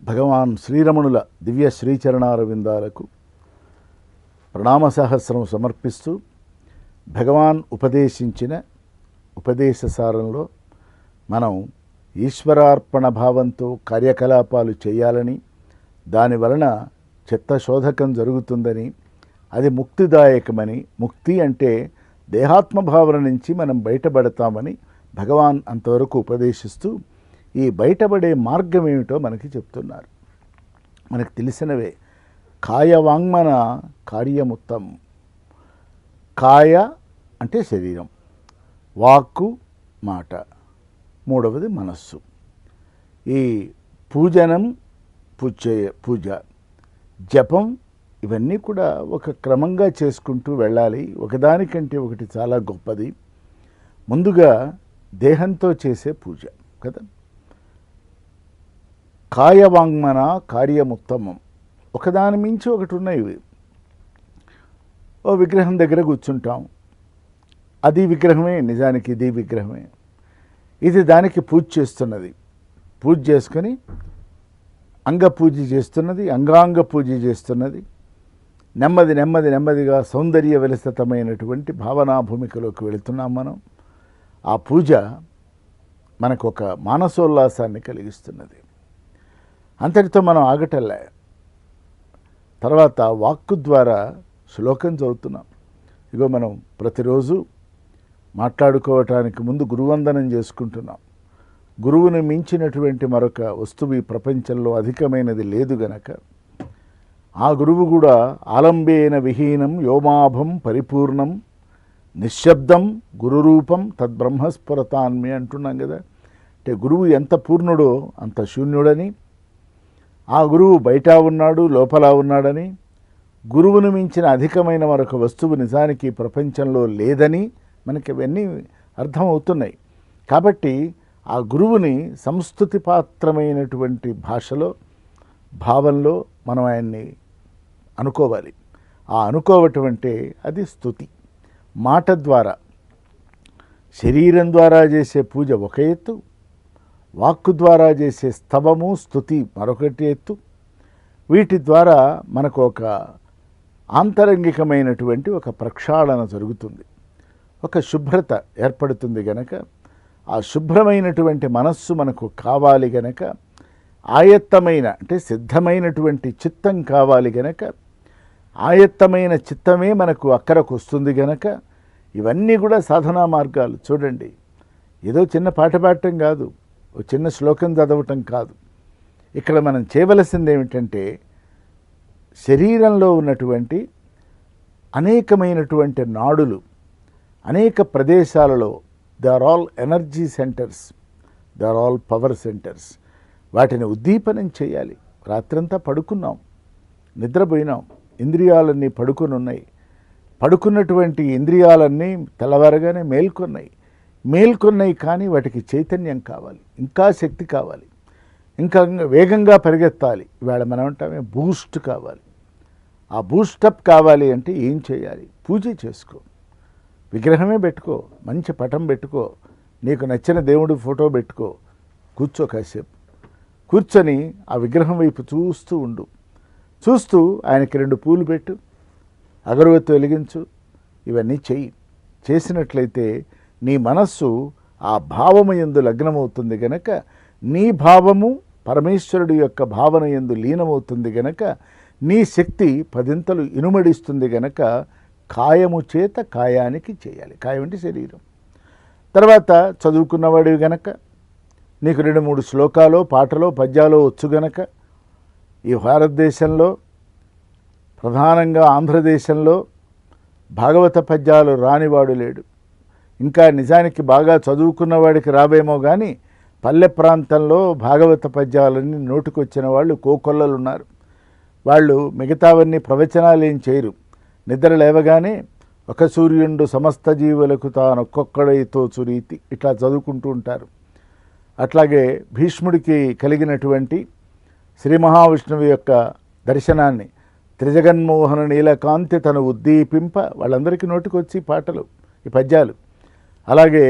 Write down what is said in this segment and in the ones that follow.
భగవాన్ శ్రీరమణుల దివ్య శ్రీచరణారవిందాలకు ప్రణామ సహస్రం సమర్పిస్తూ భగవాన్ ఉపదేశించిన ఉపదేశ సారంలో మనం ఈశ్వరార్పణ భావంతో కార్యకలాపాలు చేయాలని, దానివలన చిత్తశోధకం జరుగుతుందని, అది ముక్తిదాయకమని, ముక్తి అంటే దేహాత్మభావన నుంచి మనం బయటపడతామని భగవాన్ అంతవరకు ఉపదేశిస్తూ ఈ బయటపడే మార్గం ఏమిటో మనకి చెప్తున్నారు. మనకు తెలిసినవే కాయవాంగ్మన కార్యముత్తం. కాయ అంటే శరీరం, వాక్కు మాట, మూడవది మనస్సు. ఈ పూజనం పూజ జపం ఇవన్నీ కూడా ఒక క్రమంగా చేసుకుంటూ వెళ్ళాలి. ఒకదానికంటే ఒకటి చాలా గొప్పది. ముందుగా దేహంతో చేసే పూజ కదా. కాయవాంగ్మన కార్యముత్తమం. ఒకదాని మించి ఒకటి ఉన్నాయి. ఓ విగ్రహం దగ్గర కూర్చుంటాం, అది విగ్రహమే, నిజానికి ఇది విగ్రహమే. ఇది దానికి పూజ చేస్తున్నది, పూజ చేసుకొని అంగ పూజ చేస్తున్నది, అంగాంగ పూజ చేస్తున్నది. నెమ్మదిగా సౌందర్య విలసితమైనటువంటి భావనా భూమికలోకి వెళుతున్నాం మనం. ఆ పూజ మనకు ఒక మానసోల్లాసాన్ని కలిగిస్తున్నది. అంతటితో మనం ఆగటల్లా. తర్వాత వాక్కు ద్వారా శ్లోకం చదువుతున్నాం. ఇగో మనం ప్రతిరోజు మాట్లాడుకోవటానికి ముందు గురువందనం చేసుకుంటున్నాం. గురువుని మించినటువంటి మరొక వస్తువు ఈ ప్రపంచంలో అధికమైనది లేదు గనక ఆ గురువు కూడా ఆలంబేన విహీనం యోమాభం పరిపూర్ణం నిశ్శబ్దం గురురూపం తద్బ్రహ్మస్ఫురతాన్మే అంటున్నాం కదా. అంటే గురువు ఎంత పూర్ణుడో అంత శూన్యుడని, ఆ గురువు బయట ఉన్నాడు లోపల ఉన్నాడని, గురువును మించిన అధికమైన మరొక వస్తువు నిజానికి ప్రపంచంలో లేదని మనకి ఇవన్నీ అర్థమవుతున్నాయి. కాబట్టి ఆ గురువుని సంస్తుతి పాత్రమైనటువంటి భాషలో భావంలో మనం ఆయన్ని అనుకోవాలి. ఆ అనుకోవటం అంటే అది స్తుతి. మాట ద్వారా, శరీరం ద్వారా చేసే పూజ ఒక ఎత్తు, వాక్కు ద్వారా చేసే స్తవము స్తుతి మరొకటి ఎత్తు. వీటి ద్వారా మనకు ఒక ఆంతరంగికమైనటువంటి ఒక ప్రక్షాళన జరుగుతుంది, ఒక శుభ్రత ఏర్పడుతుంది గనక, ఆ శుభ్రమైనటువంటి మనస్సు మనకు కావాలి గనక, ఆయత్తమైన అంటే సిద్ధమైనటువంటి చిత్తం కావాలి గనక, ఆయత్తమైన చిత్తమే మనకు అక్కరకు వస్తుంది గనక, ఇవన్నీ కూడా సాధనా మార్గాలు. చూడండి, ఏదో చిన్న పాట పాడటం కాదు, ఓ చిన్న శ్లోకం చదవటం కాదు. ఇక్కడ మనం చేయవలసింది ఏమిటంటే శరీరంలో ఉన్నటువంటి అనేకమైనటువంటి నాడులు, అనేక ప్రదేశాలలో they are all energy centres, they are all power centres. వాటిని ఉద్దీపనం చేయాలి. రాత్రంతా పడుకున్నాం, నిద్రపోయినాం, ఇంద్రియాలన్నీ పడుకొని ఉన్నాయి. పడుకున్నటువంటి ఇంద్రియాలన్నీ తెల్లవారగానే మేల్కొన్నాయి. కానీ వాటికి చైతన్యం కావాలి, ఇంకా శక్తి కావాలి, ఇంకా వేగంగా పరిగెత్తాలి. ఇవాళ మనం అంటామే బూస్ట్ కావాలి. ఆ బూస్టప్ కావాలి అంటే ఏం చేయాలి? పూజ చేసుకో, విగ్రహమే పెట్టుకో, మంచి పటం పెట్టుకో, నీకు నచ్చిన దేవుడి ఫోటో పెట్టుకో, కూర్చో, కాసేపు కూర్చొని ఆ విగ్రహం వైపు చూస్తూ ఉండు. చూస్తూ ఆయనకి 2 పూలు పెట్టు, అగరవత్తి వెలిగించు. ఇవన్నీ చెయ్యి. చేసినట్లయితే నీ మనస్సు ఆ భావము యందు లగ్నమవుతుంది గనక, నీ భావము పరమేశ్వరుడి యొక్క భావన యందు లీనమవుతుంది గనక, నీ శక్తి 10 ఇనుమడిస్తుంది గనక, కాయము చేత కాయానికి చేయాలి. కాయం అంటే శరీరం. తర్వాత చదువుకున్నవాడివి గనక, నీకు 2-3 శ్లోకాలు పాటలో పద్యాలో వచ్చు గనక, ఈ భారతదేశంలో ప్రధానంగా ఆంధ్రదేశంలో భాగవత పద్యాలు రానివాడు లేడు. ఇంకా నిజానికి బాగా చదువుకున్నవాడికి రావేమో కానీ పల్లె ప్రాంతంలో భాగవత పద్యాలన్నీ నోటుకొచ్చిన వాళ్ళు కోకొల్లలు ఉన్నారు. వాళ్ళు మిగతావన్నీ ప్రవచనాలు ఏం చేయరు. నిద్ర లేవగానే ఒక సూర్యుండు సమస్త జీవులకు తానొక్కొక్కడైతో చురీతి ఇట్లా చదువుకుంటూ ఉంటారు. అట్లాగే భీష్ముడికి కలిగినటువంటి శ్రీ మహావిష్ణువు యొక్క దర్శనాన్ని త్రిజగన్మోహన నీలకాంతి తను ఉద్దీపింప వాళ్ళందరికీ నోటికొచ్చి పాటలు, ఈ పద్యాలు. అలాగే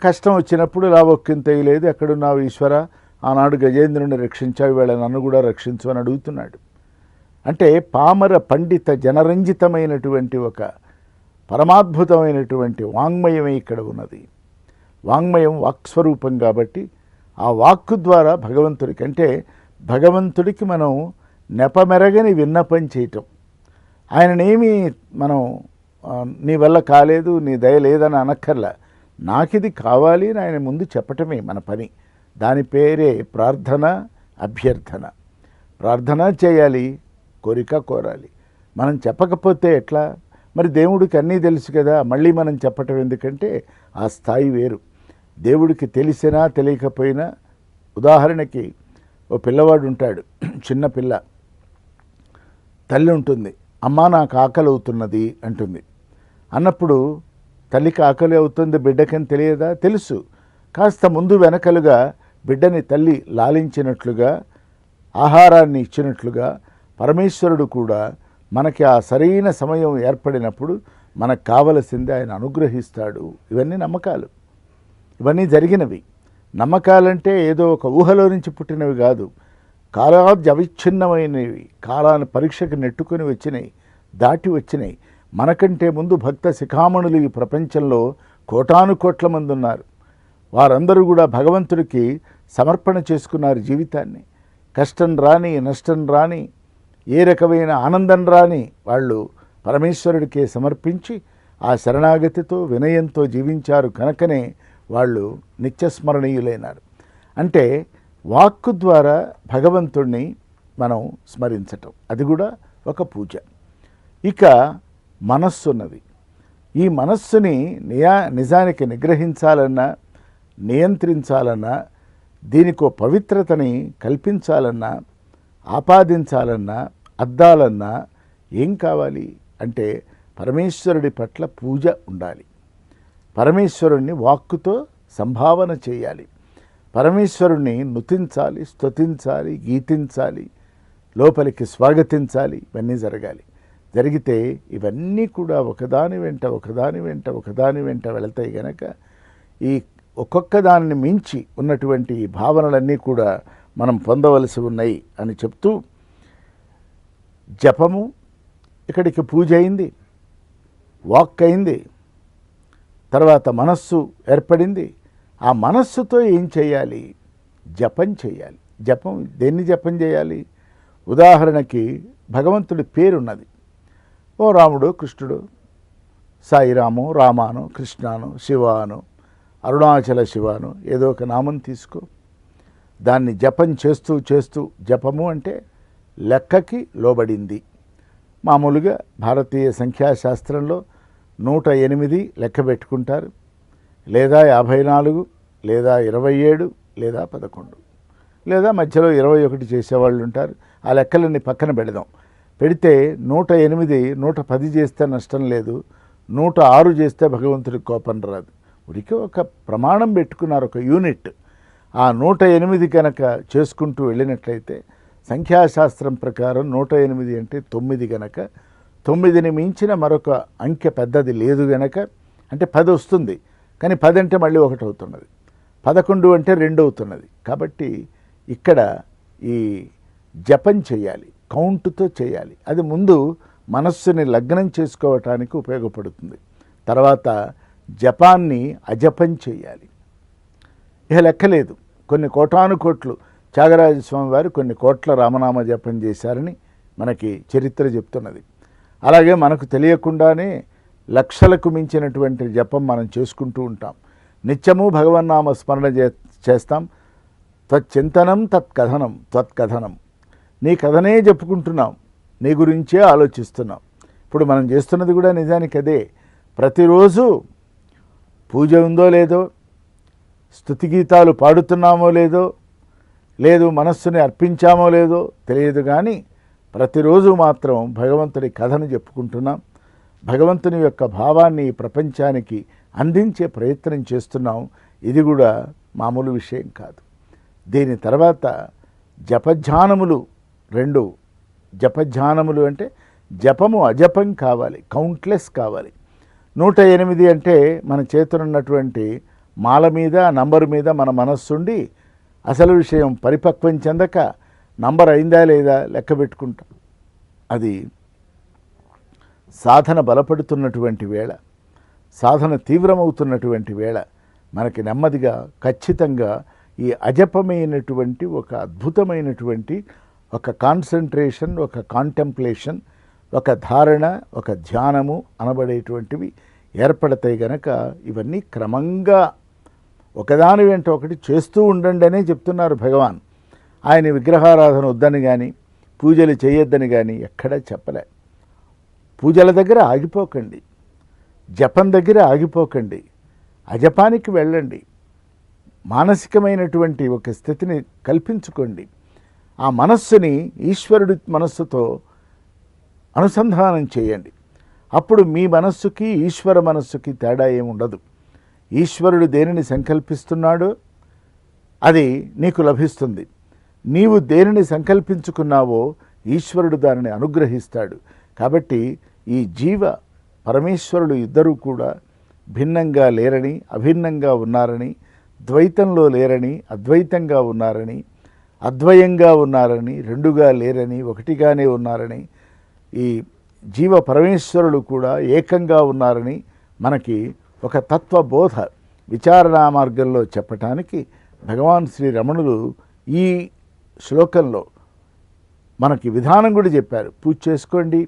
కష్టం వచ్చినప్పుడు లావొక్కింత లేదు, ఎక్కడున్నావు ఈశ్వర, ఆనాడు గజేంద్రుని రక్షించావు, వీళ్ళ నన్ను కూడా రక్షించు అని అడుగుతున్నాడు. అంటే పామర పండిత జనరంజితమైనటువంటి ఒక పరమాద్భుతమైనటువంటి వాంగ్మయమే ఇక్కడ ఉన్నది. వాంగ్మయం వాక్స్వరూపం కాబట్టి ఆ వాక్కు ద్వారా భగవంతుడికి, అంటే భగవంతుడికి మనం నెపమెరగని విన్నపం చేయటం. ఆయననేమి మనం నీ వల్ల కాలేదు, నీ దయ లేదని అనక్కర్లా, నాకిది కావాలి అని ఆయన ముందు చెప్పటమే మన పని. దాని పేరే ప్రార్థన, అభ్యర్థన. ప్రార్థన చేయాలి, కోరిక కోరాలి. మనం చెప్పకపోతే ఎట్లా? మరి దేవుడికి అన్నీ తెలుసు కదా, మళ్ళీ మనం చెప్పటం ఎందుకంటే ఆ స్థాయి వేరు. దేవుడికి తెలిసినా తెలియకపోయినా, ఉదాహరణకి ఓ పిల్లవాడు ఉంటాడు, చిన్న పిల్ల, తల్లి ఉంటుంది, అమ్మా నాకు ఆకలి అవుతున్నది అంటుంది. అన్నప్పుడు తల్లికి ఆకలి అవుతుంది బిడ్డకని తెలియదా? తెలుసు. కాస్త ముందు వెనకలుగా బిడ్డని తల్లి లాలించినట్లుగా, ఆహారాన్ని ఇచ్చినట్లుగా పరమేశ్వరుడు కూడా మనకి ఆ సరైన సమయం ఏర్పడినప్పుడు మనకు కావలసింది ఆయన అనుగ్రహిస్తాడు. ఇవన్నీ నమ్మకాలు, ఇవన్నీ జరిగినవి. నమ్మకాలంటే ఏదో ఒక ఊహలో నుంచి పుట్టినవి కాదు, కాలాద్య అవిచ్ఛిన్నమైనవి, కాలాన్ని పరీక్షకు నెట్టుకొని వచ్చినాయి, దాటి వచ్చినాయి. మనకంటే ముందు భక్త శిఖామణులు ఈ ప్రపంచంలో కోటాను కోట్ల మంది ఉన్నారు. వారందరూ కూడా భగవంతుడికి సమర్పణ చేసుకున్నారు జీవితాన్ని. కష్టం రాని, నష్టం రాని, ఏ రకమైన ఆనందం రాని వాళ్ళు పరమేశ్వరుడికే సమర్పించి ఆ శరణాగతితో వినయంతో జీవించారు కనుకనే వాళ్ళు నిత్యస్మరణీయులైనారు. అంటే వాక్కు ద్వారా భగవంతుణ్ణి మనం స్మరించటం, అది కూడా ఒక పూజ. ఇక మనస్సు ఉన్నది. ఈ మనస్సుని నిజానికి నిగ్రహించాలన్నా, నియంత్రించాలన్నా, దీనికో పవిత్రతని కల్పించాలన్నా, ఆపాదించాలన్నా, అద్దాలన్నా ఏం కావాలి అంటే పరమేశ్వరుడి పట్ల పూజ ఉండాలి. పరమేశ్వరుణ్ణి వాక్కుతో సంభావన చేయాలి. పరమేశ్వరుణ్ణి నుతించాలి, స్తుతించాలి, గీతించాలి, లోపలికి స్వాగతించాలి. ఇవన్నీ జరగాలి. జరిగితే ఇవన్నీ కూడా ఒకదాని వెంట వెళతాయి గనక ఈ ఒక్కొక్క దానిని మించి ఉన్నటువంటి ఈ భావనలన్నీ కూడా మనం పొందవలసి ఉన్నాయి అని చెప్తూ, జపము ఇక్కడికి పూజ అయింది, వాక్ అయింది, తర్వాత మనస్సు ఏర్పడింది. ఆ మనస్సుతో ఏం చేయాలి? జపం చేయాలి. జపం దేన్ని జపం చేయాలి? ఉదాహరణకి భగవంతుడి పేరున్నది. ఓ రాముడు, కృష్ణుడు, సాయిరాము, రామాను, కృష్ణాను, శివాను, అరుణాచల శివాను, ఏదో ఒక నామం తీసుకో. దాన్ని జపం చేస్తూ చేస్తూ, జపము అంటే లెక్కకి లోబడింది. మామూలుగా భారతీయ సంఖ్యాశాస్త్రంలో 108 లెక్క పెట్టుకుంటారు, లేదా 54, లేదా 27, లేదా 11, లేదా మధ్యలో 21 చేసేవాళ్ళు ఉంటారు. ఆ లెక్కలన్నీ పక్కన పెడదాం. పెడితే 108, 110 చేస్తే నష్టం లేదు, 106 చేస్తే భగవంతుడికి కోపం రాదు. ఉరికి ఒక ప్రమాణం పెట్టుకున్నారు, ఒక యూనిట్. ఆ 108 కనుక చేసుకుంటూ వెళ్ళినట్లయితే సంఖ్యాశాస్త్రం ప్రకారం 108 అంటే 9 గనక, 9ని మించిన మరొక అంకె పెద్దది లేదు గనక, అంటే 10 వస్తుంది. కానీ 10 అంటే మళ్ళీ 1 అవుతున్నది, 11 అంటే 2 అవుతున్నది. కాబట్టి ఇక్కడ ఈ జపం చేయాలి, కౌంటుతో చేయాలి. అది ముందు మనస్సుని లగ్నం చేసుకోవటానికి ఉపయోగపడుతుంది. తర్వాత జపాన్ని అజపం చేయాలి. ఇక లెక్కలేదు, కొన్ని కోటాను కోట్లు త్యాగరాజస్వామి వారు కొన్ని కోట్ల రామనామ జపం చేశారని మనకి చరిత్ర చెప్తున్నది. అలాగే మనకు తెలియకుండానే లక్షలకు మించినటువంటి జపం మనం చేసుకుంటూ ఉంటాం. నిత్యము భగవన్నామ స్మరణ చేస్తాం. త్వచ్చింతనం త్వత్కథనం, నీ కథనే చెప్పుకుంటున్నాం, నీ గురించే ఆలోచిస్తున్నాం. ఇప్పుడు మనం చేస్తున్నది కూడా నిజానికి అదే. ప్రతిరోజు పూజ ఉందో లేదో, స్తుతిగీతాలు పాడుతున్నామో లేదో, లేదు మనస్సుని అర్పించామో లేదో తెలియదు, కానీ ప్రతిరోజు మాత్రం భగవంతుడి కథను చెప్పుకుంటున్నాం. భగవంతుని యొక్క భావాన్ని ఈ ప్రపంచానికి అందించే ప్రయత్నం చేస్తున్నాం. ఇది కూడా మామూలు విషయం కాదు. దీని తర్వాత జపధ్యానములు 2. జపధ్యానములు అంటే జపము అజపం కావాలి, కౌంట్లెస్ కావాలి. 108 అంటే మన చేతులున్నటువంటి మాల మీద నంబరు మీద మన మనస్సుండి అసలు విషయం పరిపక్వం చెందక నంబర్ అయిందా లేదా లెక్క పెట్టుకుంటాం. అది సాధన బలపడుతున్నటువంటి వేళ, సాధన తీవ్రమవుతున్నటువంటి వేళ మనకి నెమ్మదిగా ఖచ్చితంగా ఈ అజపమైనటువంటి ఒక అద్భుతమైనటువంటి ఒక కాన్సన్ట్రేషన్, ఒక కాంటెంప్లేషన్, ఒక ధారణ, ఒక ధ్యానము అనబడేటువంటివి ఏర్పడతాయి. గనక ఇవన్నీ క్రమంగా ఒకదాని వెంట ఒకటి చేస్తూ ఉండండి అనే చెప్తున్నారు భగవాన్. ఆయన విగ్రహారాధన వద్దని కానీ పూజలు చేయొద్దని కానీ ఎక్కడా చెప్పలే. పూజల దగ్గర ఆగిపోకండి, జపం దగ్గర ఆగిపోకండి, అజపానికి వెళ్ళండి. మానసికమైనటువంటి ఒక స్థితిని కల్పించుకోండి. ఆ మనస్సుని ఈశ్వరుడి మనస్సుతో అనుసంధానం చేయండి. అప్పుడు మీ మనస్సుకి ఈశ్వర మనస్సుకి తేడా ఏముండదు. ఈశ్వరుడు దేనిని సంకల్పిస్తున్నాడో అది నీకు లభిస్తుంది. నీవు దేనిని సంకల్పించుకున్నావో ఈశ్వరుడు దానిని అనుగ్రహిస్తాడు. కాబట్టి ఈ జీవ పరమేశ్వరుడు ఇద్దరూ కూడా భిన్నంగా లేరని, అభిన్నంగా ఉన్నారని, ద్వైతంలో లేరని, అద్వైతంగా ఉన్నారని, అద్వయంగా ఉన్నారని, రెండుగా లేరని, ఒకటిగానే ఉన్నారని, ఈ జీవ పరమేశ్వరులు కూడా ఏకంగా ఉన్నారని మనకి ఒక తత్వబోధ విచారణా మార్గంలో చెప్పటానికి భగవాన్ శ్రీ రమణులు ఈ శ్లోకంలో మనకి విధానం కూడా చెప్పారు. పూజ చేసుకోండి,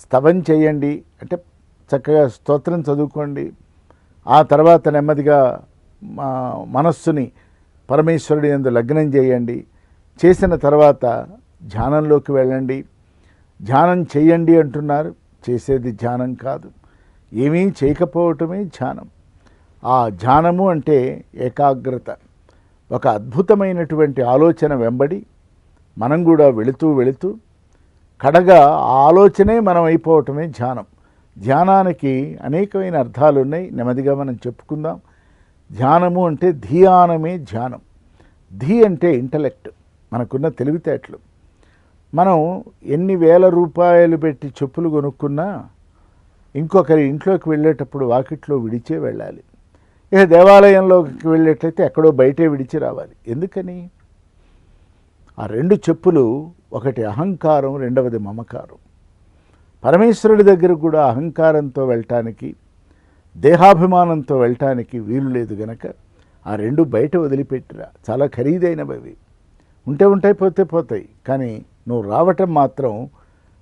స్తవం చేయండి, అంటే చక్కగా స్తోత్రం చదువుకోండి. ఆ తర్వాత నెమ్మదిగా మనస్సుని పరమేశ్వరుడి యందు లగ్నం చేయండి. చేసిన తర్వాత ధ్యానంలోకి వెళ్ళండి. ధ్యానం చేయండి అంటున్నారు, చేసేది ధ్యానం కాదు, ఏమీ చేయకపోవటమే ధ్యానం. ఆ ధ్యానము అంటే ఏకాగ్రత. ఒక అద్భుతమైనటువంటి ఆలోచన వెంబడి మనం కూడా వెళుతూ వెళుతూ కడగా ఆ ఆలోచనే మనం అయిపోవటమే ధ్యానం. ధ్యానానికి అనేకమైన అర్థాలు ఉన్నాయి, నెమ్మదిగా మనం చెప్పుకుందాం. ధ్యానము అంటే ధియానమే ధ్యానం. ధీ అంటే ఇంటలెక్ట్, మనకున్న తెలివితేటలు. మనం ఎన్ని వేల రూపాయలు పెట్టి చెప్పులు కొనుక్కున్నా ఇంకొకరి ఇంట్లోకి వెళ్ళేటప్పుడు వాకిట్లో విడిచే వెళ్ళాలి. ఇక దేవాలయంలోకి వెళ్ళేటైతే ఎక్కడో బయటే విడిచి రావాలి. ఎందుకని? ఆ రెండు చెప్పులు, ఒకటి అహంకారం, రెండవది మమకారం. పరమేశ్వరుడి దగ్గర కూడా అహంకారంతో వెళ్ళటానికి, దేహాభిమానంతో వెళ్ళటానికి వీలు లేదు గనక ఆ రెండు బయట వదిలిపెట్టిరా. చాలా ఖరీదైనవి. ఉంటే ఉంటాయి, పోతే పోతాయి, కానీ నువ్వు రావటం మాత్రం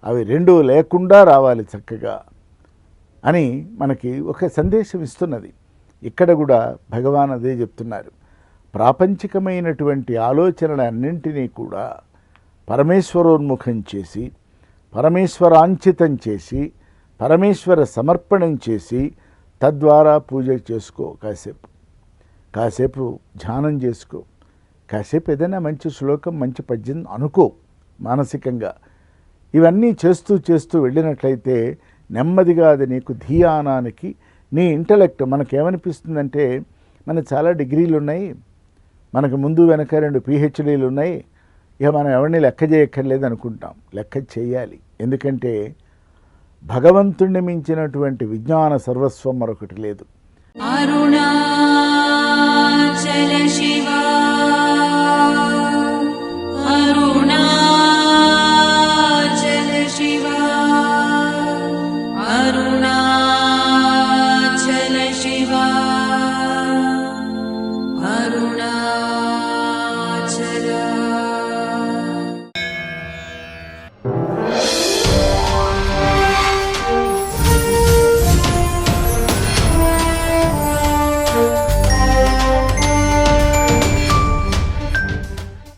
అవి రెండు లేకుండా రావాలి చక్కగా అని మనకి ఒక సందేశం ఇస్తున్నది. ఇక్కడ కూడా భగవాన్ అదే చెప్తున్నారు. ప్రాపంచికమైనటువంటి ఆలోచనలన్నింటినీ కూడా పరమేశ్వరోన్ముఖం చేసి, పరమేశ్వరాంచితం చేసి, పరమేశ్వర సమర్పణం చేసి, తద్వారా పూజ చేసుకో. కాసేపు ధ్యానం చేసుకో. కాసేపు ఏదైనా మంచి శ్లోకం, మంచి పద్యం అనుకో మానసికంగా. ఇవన్నీ చేస్తూ చేస్తూ వెళ్ళినట్లయితే నెమ్మదిగా అది నీకు ధియానానికి, నీ ఇంటలెక్ట్ మనకేమనిపిస్తుందంటే, మనకు చాలా డిగ్రీలు ఉన్నాయి, మనకు ముందు వెనక 2 PhDలు ఉన్నాయి, ఇక మనం ఎవరిని లెక్క చేయక్కర్లేదు అనుకుంటాం. లెక్క చేయాలి. ఎందుకంటే భగవంతుణ్ణి మించినటువంటి విజ్ఞాన సర్వస్వం మరొకటి లేదు. అరుణాచల